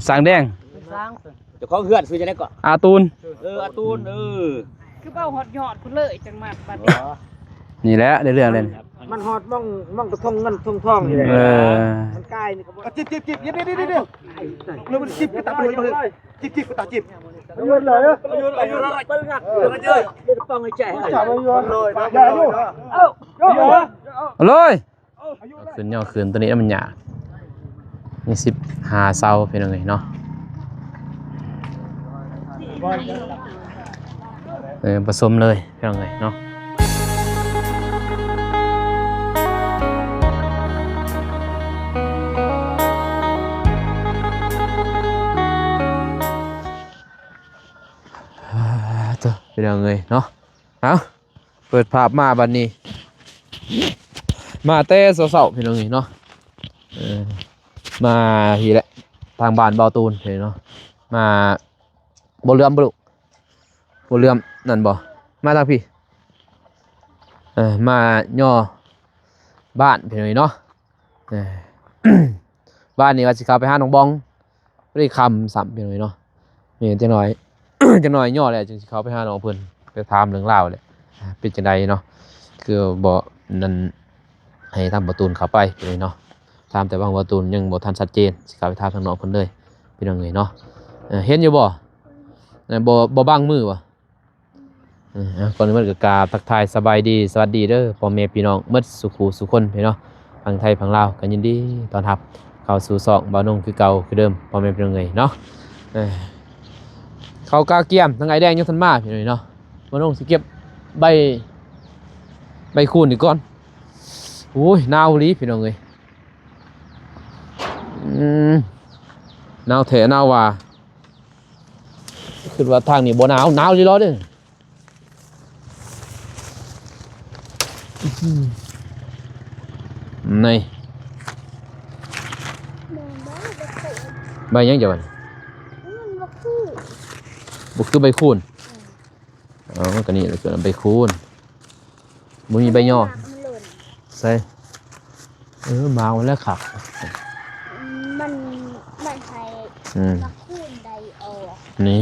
สางแดงเจ้าของเฮือนซื้อจะได้ก่อนอาตูนอาตูนคือเบ้าฮอดยอดพุ่นเลยจังมาบัดนี้ นี่แหละได้เรื่องเลย มันฮอดม่องกระทงเงินทองนี่แหละมันใกล้นี่ก็บ่จิบเดี๋ยวแล้วมันจิบก็ตาไปเลยจิบก็ตาจิบเงินเลยอายุเปิ้ลงัดเดี๋ยวป้องให้แจ้จับอายุเลยอย่าอายุเลยขึ้นย่อขึ้นตัวนี้มันหยานี่15เซาเป็นยังไงเนาะผสมเลยเป็นยังไงเนาะตัวเป็นยังไงเนาะเอาเปิดภาพมาบัดนี้มาเต้เสาๆเป็นยังไงเนาะมาทีแหละทางบ้านเบาตูนเนาะมาบ่เลื่อมบ่ลูกบ่เลื่อมนั่นบ่มาทางพี่มาย่อบ้านเป็นยังไงเนาะบ้านนี้ว่าสิเข้าไปหาน้องบองบ่ได้คำซ้ำเป็นยังไงเนาะนี่จังหน่อย จังหน่อยย่อแหละจึงสิเข้าไปหาน้องเพิ่นไปถามเรื่องราวแหละเป็นจังไดเนาะคือบ่นั่นให้ทางประตูนเข้าไปเป็นไงเนาะถามแต่บางประตูนยังบ่ทันชัดเจนสิเข้าไปถามทางน้องเพิ่นเลยเป็นจังไงเนาะเห็นอยู่บ่บ่บังมือบ่ก่อนอื่นก็กราบทักทายสบายดีสวัสดีเด้อพ่อแม่พี่น้องหมดสุขุสุคนพี่เนาะฝั่งไทยฝั่งลาวก็ยินดีต้อนรับเข้าสู่ช่องบ่าวนงคือเก่าคือเดิมพ่อแม่พี่น้องเอ้ยเนาะเขากาเกียมทั้งไอแดงยกทันมาพี่หน่อยเนาะบ่าวนุ่งสิเก็บใบคูนอีกก่อนโอ้ยหนาวลีพี่น้องเอ้ยหนาวแท้หนาวว่าคือว่าทางนี้บ่หนาวลีร้อเด้อนี่ใบยังจะมันบุกคือใบคูนอ๋อก็นี่เกิดใบคูนบ่มีใบย่อใส่มาแล้วขับมันใช้มาคูนใดออกนี่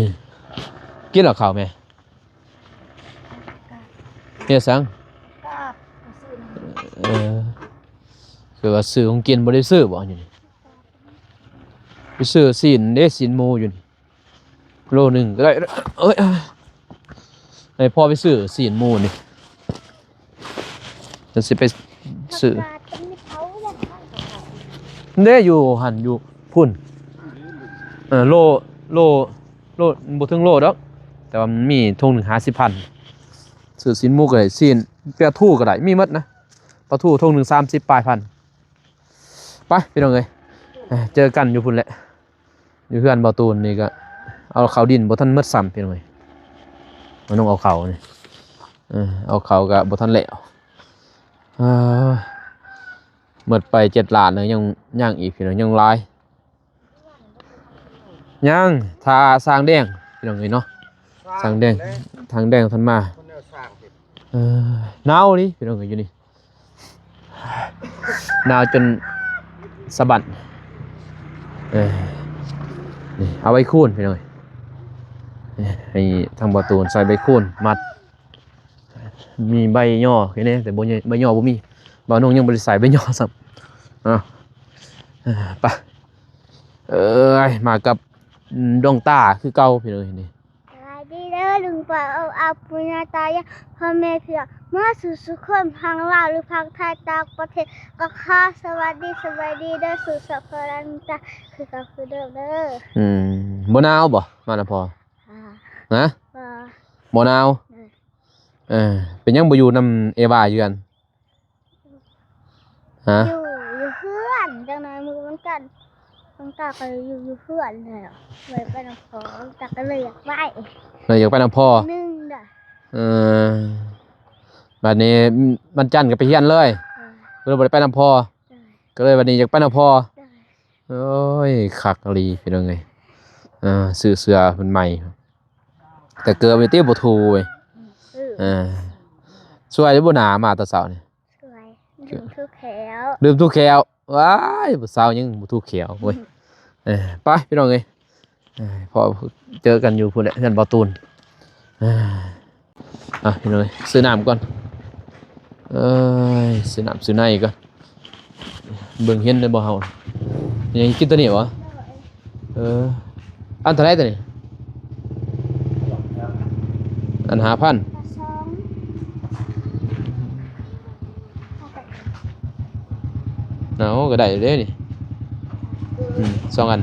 กินหรอข้าวไหมเฮียสังคือว่าซื้อของกินบ่ได้ซื้อบ่อยู่นี่ไปซื้อศีลเด้ศีลหมูอยู่นี่โลนึงก็ได้เอ้ยให้พ่อไปซื้อศีลหมูนี่จะสิไปซื้อเด้อยู่หั่นอยู่พุ่นโลบ่ถึงโลดอกแต่ว่ามันมีทงนึง50,000ซื้อศีลหมูก็ได้ศีลปลาทูก็ได้มีหมดนะปลาทูทงนึง30ปลายพันไปพี่น้องเอ้ยเจอกันอยู่พุ่นแหละอยู่เพื่อนบ่าวตูนนี่ก็เอาเขาดินบ่ทันหมดซ้ำพี่น้องเอ้ยมันต้องเอาเขานี่เอาเขาก็บ่ทันแล้วหมดไป7 ล้านเลยยังอีกพี่น้องยังหลายยังทาสร้างแดงพี่น้องเอ้ยเนาะสร้างแดงทางแดงทันมาหนาวดิพี่น้องเอ้ยอยู่นี่หนาวจนสะบัดนี่เอาใบคูนพี่น้อยให้ทางบ่อตูนใส่ใบคูนมัดมีใบย่อแค่นี้แต่ใบย่อบ่มีบ่าวนงยังบ่ได้ใส่ใบย่อซ้ำไปมากับดวงตาคือเก่าพี่น้อยนี่ดีเด้อลุงป้าเอาปุญญาตายพ่อแม่พี่เมื่อสุขคนพังลาวหรือพังไทยต่างประเทศก็ขอสวัสดีเด้อสุขสัพพันตาคือก็คือเด้อบ่หนาวบ่มานะพ่อนะบ่หนาวเป็นยังบ่อยู่นำเอวาอยู่กันฮะอยู่เพื่อนจังหน่อยมือมันกันต้องตาก็อยู่เพื่อนเลยเลยไปน้ำพอตาก็เลยอยากไปน้ำพ่อนึงเด้อบัดนี้มันจันทร์ก็ไปเฮียนเลยก็เลยบ่ได้ไปน้ำพ่อก็เลยบัดนี้อยากไปน้ำพ่อโอ้ยคักอีหลีพี่น้องเอ้ยซื้อเสื้อมันใหม่แต่เกิดไปตี้บ่ถูกเว้ยช่วยได้บ่หนามาตอนเช้านี่ช่วยดื่มทุกแขวว้ายบ่เช้ายังบ่ถูกแขวเว้ย ไปพี่น้องเอ้ยพอเจอกันอยู่พุ่นแหละเพื่อนบ่ตูนพี่น้องเอ้ยซื้อน้ำก่อนซื้อน้ำซื้อในก่อนเบิ่งเห็นได้บ่เฮายังกินตัวนี้บ่อันเท่าไหร่ตัวนี้อัน5,000 กระซอง เอาก็ได้เด้นี่2 อัน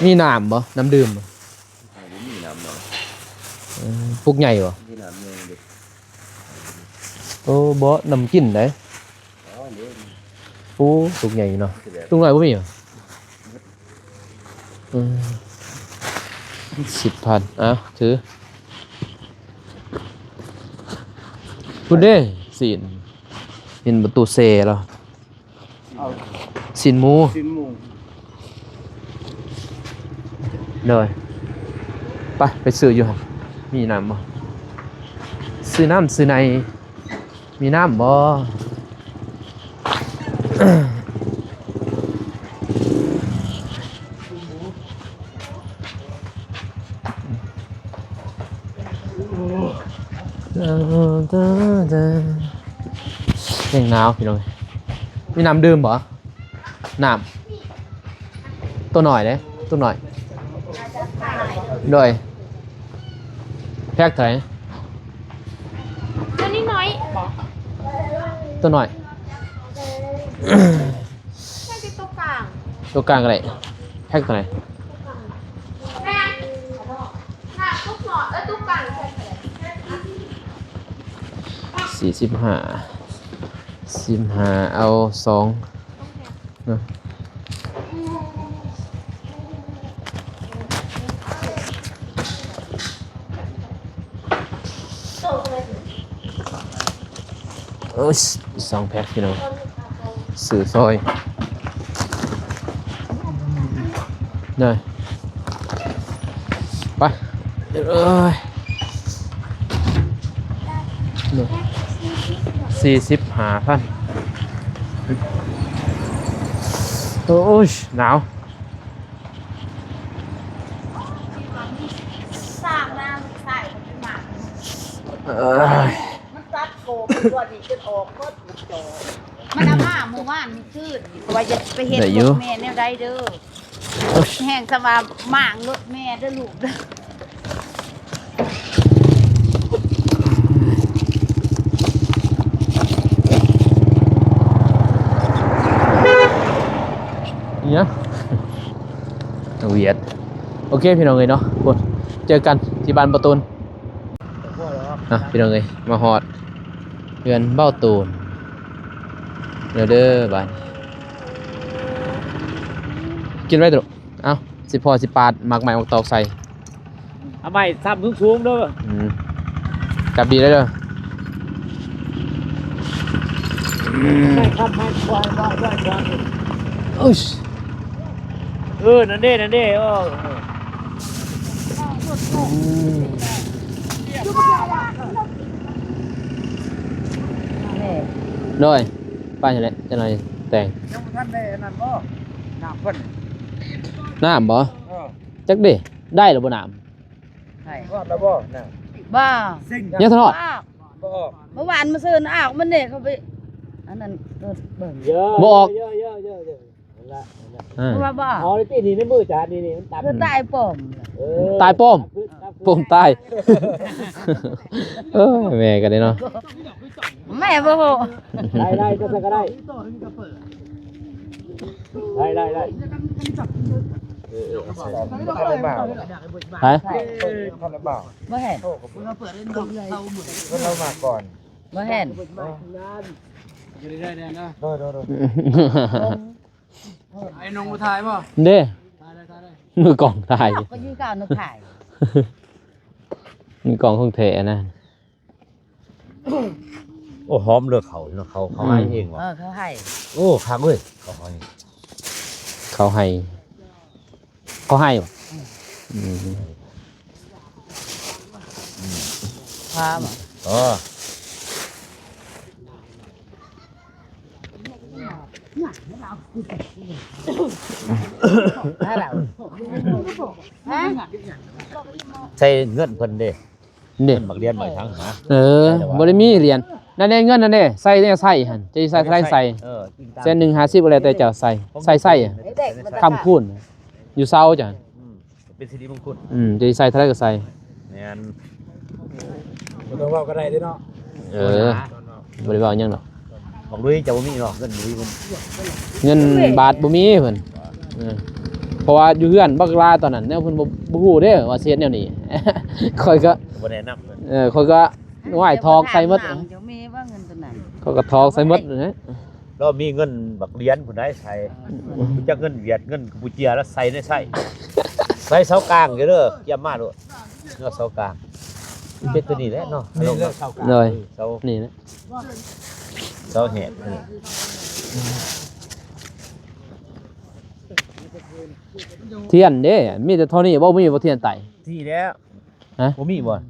มีน้ำบ่น้ำดื่มบ่มีน้ำเนาะ ปุกใหญ่บ่ มีน้ำเงินเด็ก โอ้บ่น้ำกินได้ เด็ก ปูปุกใหญ่เนาะตุกน้อยบ่มีเหรอ10,000ถือพุ่นเด้ศีลเห็นประตูเซแล้วศีลหมู ชิ้นหมู เลยไปซื้ออยู่หั่นมีน้ำบ่ซื้อน้ำซื้อในมีน้ำบ่ยังหนาวพี่น้องมีน้ำดื่มบ่น้ำตัวหน่อยเด้ตัวหน่อยโดยแพ็กเท่าไหร่ ตัวนี้น้อยบอก ตัวหน่อย แค่ที่ตัวกลาง ตัวกลางอะไรแพ็กเท่าไหร่ แม่ค่ะทุกหน่อตัวกลางใช่ 45เอา2นะ2 แพ็คพี่น้องสื่อซอยได้ไปเดี๋ยว45,000โอ้ยหนาว สร้างน้ำใส่ขึ้นมา มันตัดโกบตัวนี้จนออกก็ถูกจอมันเอามาเมื่อวานนี่คืนเพราะว่าจะไปเห็นรถแม่แนวใดเด้อแห้งสว่าหมางรถแม่เด้อลูกเด้อ เนี่ยเวียดโอเคพี่น้องเลยเนาะกดเจอกันที่บ้านประตูนพี่น้องเลยมาฮอดเพื่อนเบ้าตูนเด้อบ้านกินไว้ตรุเอ้าสิพอสิปาดหมักใหม่ออกตอกใส่ เอาใหม่ซ้ำสูงๆเด้อ จับดีได้เด้อ ไม่ครับไม่ควายว่า อุ๊ย นั่นเด้ด้วยป้าจะไหนจะไหนแต่ง ยังท่านได้นั่นบ่น้ำเพิ่น น้ำบ่จักดิได้หรือบ่น้ ใช่ รอดแล้วบ่น่ะ บ้า ซิ่ง ำเนี่ยเท่าไหร่ อ้าว บ่ เมื่อวานมาซื้ออ้าวมันเนี่ยเขาไปอันนั้นรถเบิ่ง เยอะ บ่ออก เยอะนั่นละ เพราะว่าบ้า อ๋อนี่นี่ในมือจานนี่มันตัด เพื่อตายป่อม ตายป้อมป้อมตายแม่กันเลยเนาะ แม่บ่โห ได้ก็สักก็ได้ได้ทำอะไรบ้าง ฮะ ทำอะไรบ้าง บ่เห็น ก็เรามาก่อน บ่เห็น ไอ้นงมาถ่ายป่ะ เด้มือกล่องตาย ก็ยืนก้าวนึกถ่าย มือกล่องคงเทนะ โอ้หอมเลือกเขาเนาะเขาให้เองวะ เขาให้ โอ้คักเว้ยเขาให้ เขาให้บ่พาบ่ อ๋อ ใส่เงินเพิ่นเด้ นี่ บักเรียนบ่ทั้งหา บ่ได้มีเหรียญนั่นเงินนั่นเด้ใส่เนี่ยใส่หั่นจะใส่ใส่ เส้น150อะไรแต่จะใส่อะคำคูณอยู่เซาจ้ะ เป็นสิริมงคล จะใส่เท่าไรก็ใส่ แม่น บ่ต้องเว้าก็ได้เด้เนาะ บ่ได้เว้าหยังดอก บอกลุยจะบ่มีหรอกเงินลุยผม เงินบาทบ่มีเพิ่นเพราะว่าอยู่เฮือนบักลาตอนนั้นแนวเพิ่นบ่ฮู้เด้ว่าเสียแนวนี้ ค่อยก็ บ่แนะนำ ค่อยก็ไหว้ทอกใส่หมด เดี๋ยวมีว่าเงินตัวนั้น เขาก็ทอกใส่หมดนะ แล้วมีเงินบักเรียนผู้ใดใส่จักเงินเวียดเงินกัมพูเชียแล้วใส่ในใส่เสากลางเด้อเยี่ยมมากโลดเงาะเสากลางเป็นตัวนี้แหละเนาะ นี่เลิกเข้ากัน เลย เสา นี่นะ เสาแหก เทียนเด้มีแต่เท่านี้บ่มีบ่เทียนไต ที่แล้ว ฮะ บ่มีบ่ หวาน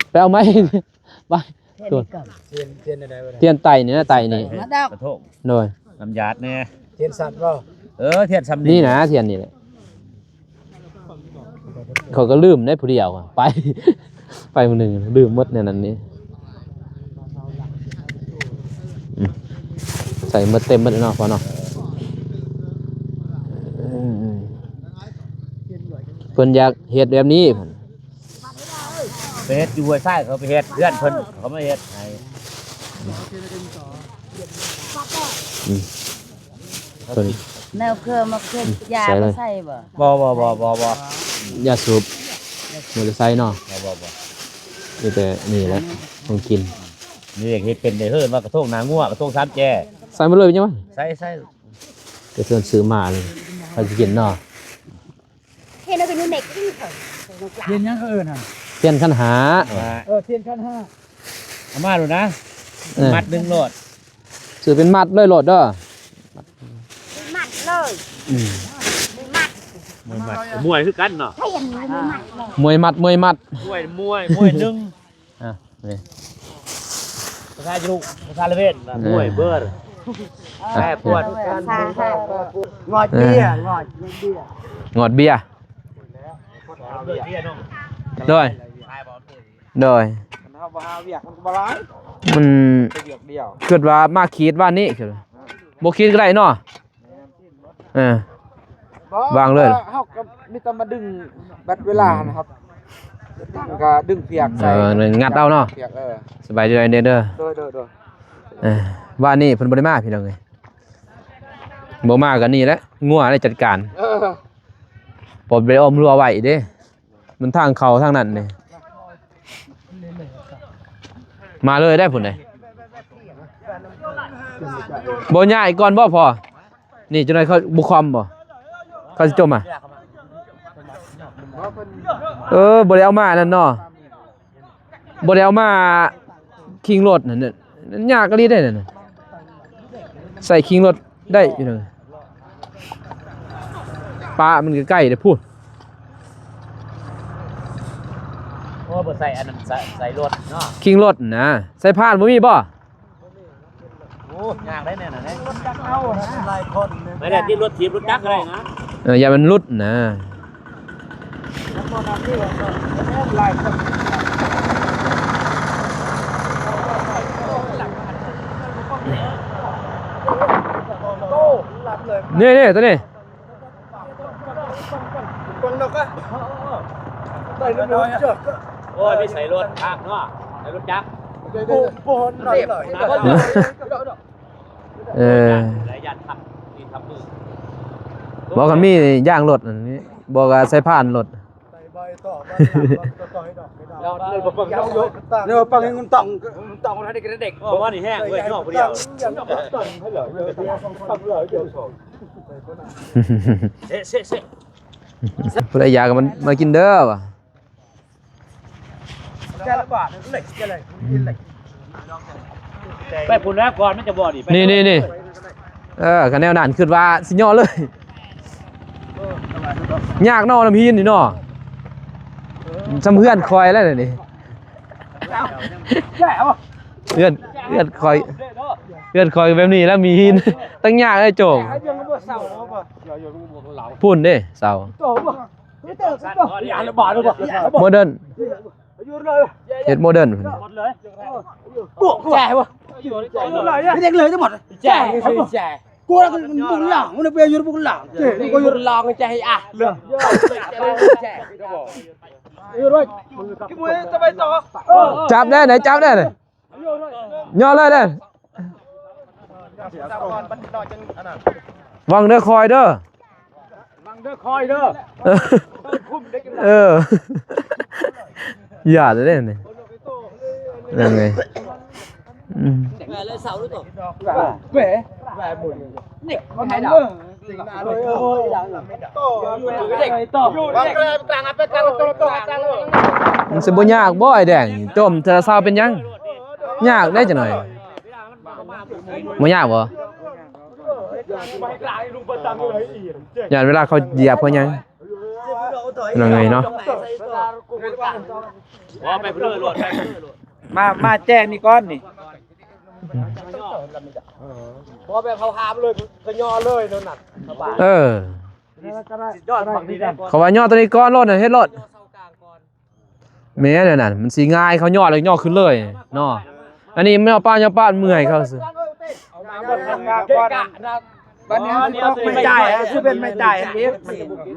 ไปเอาไม้ ไปตัว เทียนได้บ่ได้ เทียนไตนี่นะไตนี่ มาดอก กระทง โดย น้ำยาดแน่ เทียนสั่นบ่ เทียนสำลี นี่นะเทียนนี่แหละเขาก็ลืมได้ผู้เดียวอะไป ไปมื้อหนึงลืมหมดในนั้นนี่ใส่หมดเต็มหมดเนาะพอเนาะเพิ่นอยากเฮ็ดแบบนี้เพิ่น ไปเฮ็ดอยู่ห้วยทรายเขาไปเฮ็ดเพื่อนเพิ่นเขามาเฮ็ดให้ เพิ่น แนวเครือมาเคยามาใส่บ่ บ่ ยาสูบมอเตอร์ไซค์เนาะ บ่ นี่แต่นี่แหละต้องกิน นี่เฮ็ดเป็นได้เฮิ่นว่ากระทงนางัวกระทงสามแจ ใส่มาเลยเป็นยังไง ใส่ ก็เพิ่นซื้อมาเลยเขาสิกินเนาะ เห็นเราเป็นเด็กที่เถอะ เทียนยังเขาเอิ้นหั่น เทียนคันหา มา เทียนขั้น เอามาดูนะ เออ มัดหนึงโลด ซื้อเป็นมัดเลยโหลดเด้อ หมัดเลย อืม มวยคือกันเนาะ ถ้าอย่างนี้ไม่หมัดเลย มวยมัดมวยมัด มวยหนึง อ่ะนี่ ภาษาจุภาษาละเวทมวยเบิร์แม่ปวด งอดเบี้ยงอดเบี้ย งอดเบียร์โดยโดย มันเฮาบ่หาเวียกมันก็บ่หลาย มัน ไปเวียกเดียว คิดว่ามาคิดว่านี้คือบ่คิดก็ได้เนาะวางเลย เฮาก็มีแต่มาดึงแบตเวลานะครับมันก็ดึงเปียกใส่ งัดเอาเนาะ เปียกสบายดีเด้อ โดย ว่านี่เพิ่นบ่ได้มาพี่น้องเอ้ยบ่มาก็นี่แหละงัวได้จัดการปลดไปอ้อมรั้วไว้เด้มันทางเข้าทางนั้นนี่มาเลยได้พุ่นเลยบ่ย้ายก่อนบ่พอนี่จังได๋เขาบ่คอมบ่เขาสิจมอ่ะบ่ได้เอามานั่นเนาะบ่ได้เอามาคิงรถนั่นน่ะยากก็ลีได้นั่นน่ะใส่คิงรถได้พี่น้องปลามันใกล้ๆเด้พูด โอ้บ่ใส่อันนั้นใส่รถเนาะ คิงรถนะใส่ผ่านบ่มีบ่ โอ้ยากได้แน่น่ะ รถจักรเอานะหลายคนเนี่ย ไม่ได้ที่รถถีบรถจักรได้นะ อย่ามันหลุดนะ แล้วบ่นำนี่ก็หลายคน โตหลับเลย นี่ตัวนี้ คนเราก็ได้รถน้อยเจ้า โอ้ยไม่ใส่รถทางเนาะใส่รถจักร โปนหน่อย หลายยันทำนี่ทำมือ บอกกันมีย่างรถอันนี้บอกว่าใส่ผ่านรถ ใส่ใบต่อต่อให้ดอกเนี่ยปังให้มันต้องให้เด็ก โอ้ว่านี่แห้งเว้ยนอกผู้เดียว ต้องให้เหลือเยอะทำเหลือเยอะสอง เซ่ ผู้ใดอยากก็มันมากินเด้อว่ะ แค่ละบาทเหล็กแค่อะไรเหล็ก ไปพุ่นแล้วก่อนมันจะบ่ดิ นี่คะแนวนั้นคิดว่าสิย่อเลยยากเนาะน้ำพีนนี่เนาะจำเพื่อนคอยแล้วนี่ ใช่เอา เพื่อนคอย เพื่อนคอยแบบนี้แล้วมีหิน ตั้งยากไอ้โจง ไอ้เรื่องก็บ่เศร้าบ่ พุ่นเด้เสา โตบ่เตอบ่อย่าละบาดบ่ โมเดิร์น อยู่เลย เฮ็ดโมเดิร์น บวกแจ่บ่อยู่เลยไม่ได้เลยทั้งหมดแจ่แจ่กูแล้วก็บุกหลังมันไปอยู่บุกหลังกูอยู่หลังแจ่อ่ะเรื่องแจ่อยู่ด้วยกี่มื้อจะไปต่อ จับได้ไหนจับได้ไหนย่อเลยเด้อวังเด้อคอยเด้อ บังเด้อคอยเด้อ เอออย่าจะได้ไหนยังไงเป๋นี่มันให้ดอกสิ่งนั้นเลยโตอยู่เด็กโตบางแกลต่างอ่ะเป็นกลางโตกลาง มันสิบ่ยากบ่ไอ้แดงจมเธอเศร้าเป็นยังยากได้จังหน่อยบ่ยากบ่อย่างเวลาเขาเหยียบเขายังยังไงเนาะ ไปเพื่อรถ มาแจ้งนี่ก้อนนี่พอแบบเขาหามเลยก็ย่อเลยโดนหนัก เออ ยอดฝั่งนี้ได้ เขาว่าย่อตัวนี้ก้อนรถน่ะเฮ็ดรถแม่เนี่ยน่ะมันสิง่ายเขาย่อแล้วย่อขึ้นเลยเนาะอันนี้ไม่เอาป้านเมื่อยเขาซื่อ บัดนี้ไม่จ่ายคือเป็นไม่จ่ายอันนี้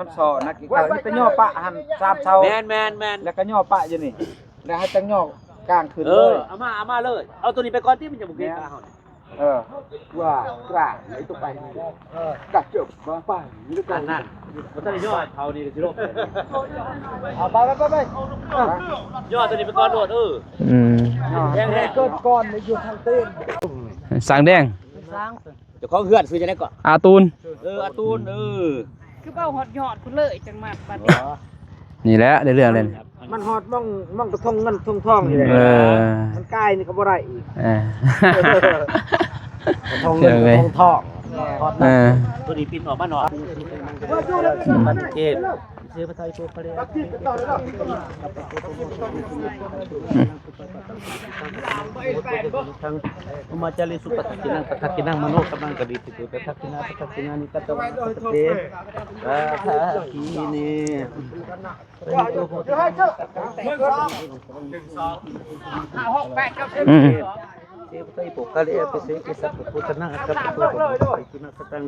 มันสอนักอีกแล้วนี่ก็ย่อปะหัน3เท่าแมนแล้วก็ย่อปะอยู่นี่แล้วให้จังย่อกลางขึ้นเลย เอามาเลยเอาตัวนี้ไปก่อนที่มันจะบุกเกะ ว่ากลางไอ้ตัวไปกัดจบมาไปนี่ก็ นั่นมันต้องย่อเท่านี้สิลูก เอาไปย่อตัวนี้ไปก่อนโดดแห้งเกิดก้อนในอยู่ทางเต้น สางแดง เจ้าของเฮือนซื้อจะได้ก่อน อาตูน อาตูนคือเป้าฮอดยอดคุณเลยจังมาบัดนี้ นี่แหละได้เรื่องเลย มันฮอดม่องกระทงเงินทงทองนี่แหละมันใกล้นี่ก็บ่ได้อีก ทงเงินทงทอง ตัวนี้ปิดออกมาหน่อยมันเกตซื้อมาไทยตัวเขาเลยทั้งมาจาริสุปฏินังปทักกินังมโนกำลังกระดิษฐ์ตัวปทักกินานิกัตวะเดทีนี่เจ้าไปปกกะเลไปเสกสัพพุทธนาคัตโตไปกินสัตัง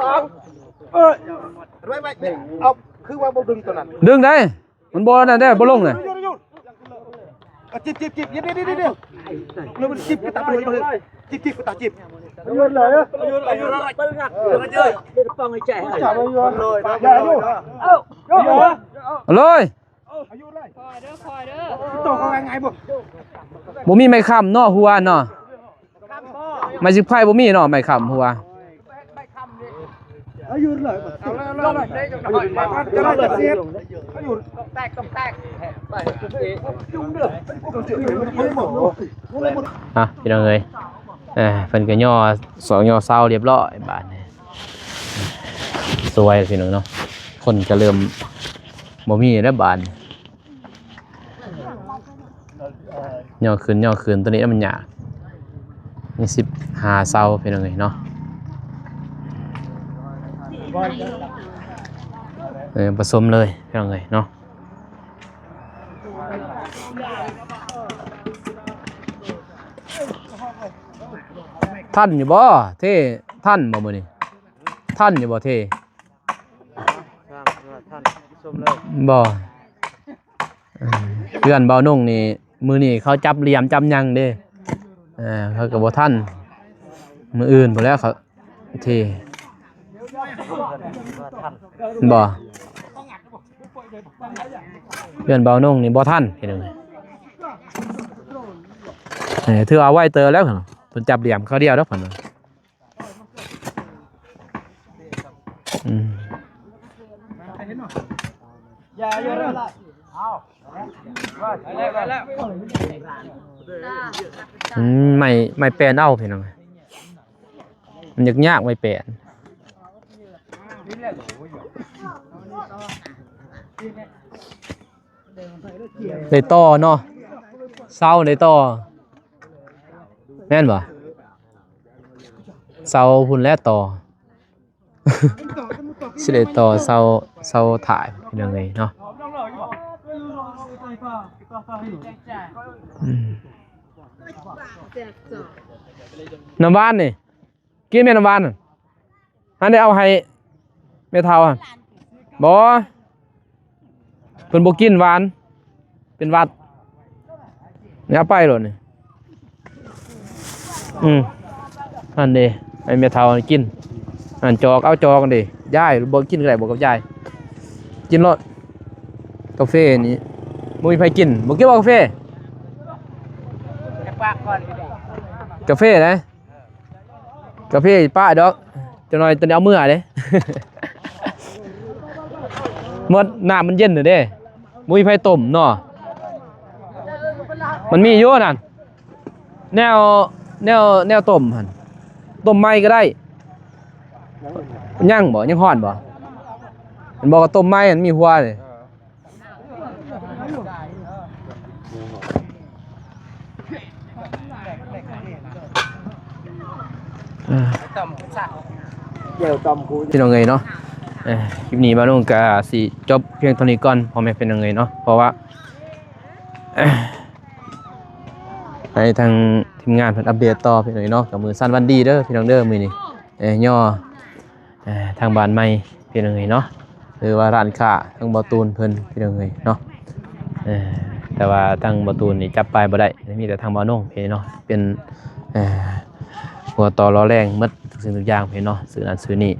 สองไม่เอาคือว่าบ่ดึงตัวนั้น ดึงได้มันบ่นั่นได้บ่ลงเลย จิบยิบดิแล้วมันจิบก็ตาไปเลยจิบก็ตาจิบเงินเลยอายุไปงัดเจอเดี๋ยวป้องให้แจ้งจับไปย้อนเลยอย่าดูเอาเลยอายุเลยคอยเด้อโตเขาไงบ่ บ่มีไม้ค้ำเนาะหัวเนาะไม้สิไผบ่มีเนาะไม้ค้ำหัว อายุเลยเอาแล้วได้จังหน่อยจะได้เสียอายุแตกไปจุ่มเด้อพี่น้องเอ้ยเพิ่นก็ย่อ2ย่อเซาเรียบร้อยบาดนี้สวยพี่น้องเนาะคนก็เริ่มบ่มีแล้วบาดย่อขึ้นตัวนี้มันยากมี15เซาพี่น้องเอ้ยเนาะผสมเลยพี่น้องเอ้ยเนาะท่านอยู่บ่เท่ท่านบ่มื้อนี้ท่านอยู่บ่เท่บ่เพื่อนเบานุ่งนี่มื้อนี้เขาจับเหลี่ยมจับหยังเด้เขาก็บ่ท่านมื้ออื่นพุ่นแล้วเขาเท่บ่เพื่อนเบานุ่งนี่บ่ท่านพี่น้องถือเอาไว้เตอแล้วเพิ่นจับเหลี่ยมเขาเดียวแล้วเพิ่นอย่าเยอะเลยเอาแล้วไม่แปลนเอาพี่น้องมันยากไม่แปลนได้ต่อเนาะเศร้าได้ต่อ แม่นบ่เสาพุ่นและต่อ สิได้ต่อเสาถ่ายเป็นยังไงเนาะอืมน้ำหวานนี่กินแม่น้ำหวานน่ะอันได้เอาให้แม่เฒ่าอ่ะบ่เพิ่นบ่กินหวานเป็นหวัดนี่เอาไปโลดนี่อันเด้ให้แม่เฒ่ากินอันจอกเอาจอกกันดิยายบ่กินก็ได้บ่กับยายกินรสกาแฟนี่บ่มีไผกินบ่เกี่ยวกับกาแฟกาแฟนะกาแฟป้าดอกจังหน่อยตอนนี้เอามื้อเด้ หมดน้ำมันเย็นน่ะเด้บ่มีไผต้มเนาะมันมีอยู่นั่นแนวต้มหั่นต้มใหม่ก็ได้ยังบ่ยังฮ้อนบ่มันบอกว่าต้มไม้มันมีหัวเลยพี่น้องเอ้ยเนาะคลิปนี้มาลงก็สิจบเพียงเท่านี้ก่อนพ่อแม่เป็นยังไงเนาะเพราะว่าให้ทางทีมงานเพิ่นอัปเดตต่อพี่น้องเนาะกับมือสั้นวันดีเด้อพี่น้องเด้อมื้อนี้ย่อทางบ้านใหม่พี่น้องเอ้ยเนาะหรือว่าร้านค้าทางบ่ตูนเพิ่นพี่น้องเอ้ยเนาะแต่ว่าทางบ่ตูนนี่จับปลายบ่ได้มีแต่ทางบ่นงพี่เนาะเป็นหัวต่อล้อแรงหมดทุกสิ่งทุกอย่างพี่เนาะซื้อนั่นซื้อนี่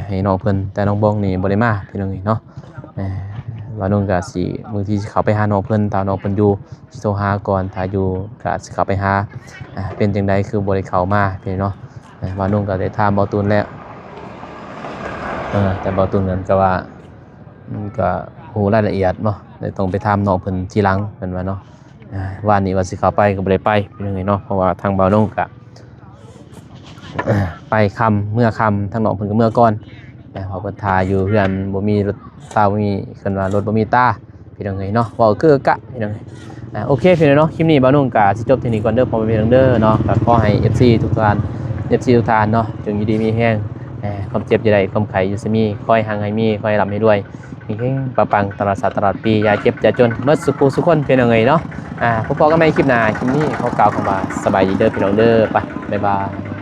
ให้น้องเพิ่นแต่น้องบองนี่บ่ได้มาพี่น้องเอ้ยเนาะบ่นงก็สิมื้อที่เข้าไปหาน้องเพิ่นถ้าน้องเพิ่นอยู่สิโทรหาก่อนถ้าอยู่ก็สิเข้าไปหาเป็นจังไดคือบ่ได้เข้ามาพี่เนาะบ่นงก็ได้ถามบ่ตูนแล้วแต่บ่ตูนนั้นก็ว่าก็ฮู้รายละเอียดเนาะได้ต้องไปถามน้องเพิ่นทีหลังเพิ่นว่าเนาะว่านี้ว่าสิเข้าไปก็บ่ได้ไปเป็นจังไดเนาะเพราะว่าทางบ่นงก็ไปค่ำเมื่อค่ำทางน้องเพิ่นก็เมื่อก่อนเพราะเพิ่นท่าอยู่เฮือนบ่มีรถตาบ่มีเพิ่นว่ารถบ่มีตาพี่น้องเอ้ยเนาะเว้าเก้อกะพี่น้องโอเคพี่น้องเนาะคลิปนี้บ่นงก็สิจบที่นี่ก่อนเด้อพ่อแม่พี่น้องเด้อเนาะก็ขอให้ FC ทุกท่าน FC ทุกท่านเนาะจงอยู่ดีมีแรงความเจ็บจะได้ความไข้อยู่สิมีคอยห่างให้มีคอยร่ำให้ด้วยมีเฮงปังตลอดศาสตร์ตลอดปีอย่าเจ็บอย่าจนเมื่อสุขสุขคนพี่น้องเอ้ยเนาะพบกันใหม่คลิปหน้าคลิปนี้ขอกล่าวคำว่าสบายดีเด้อพี่น้องเด้อไปบ๊ายบาย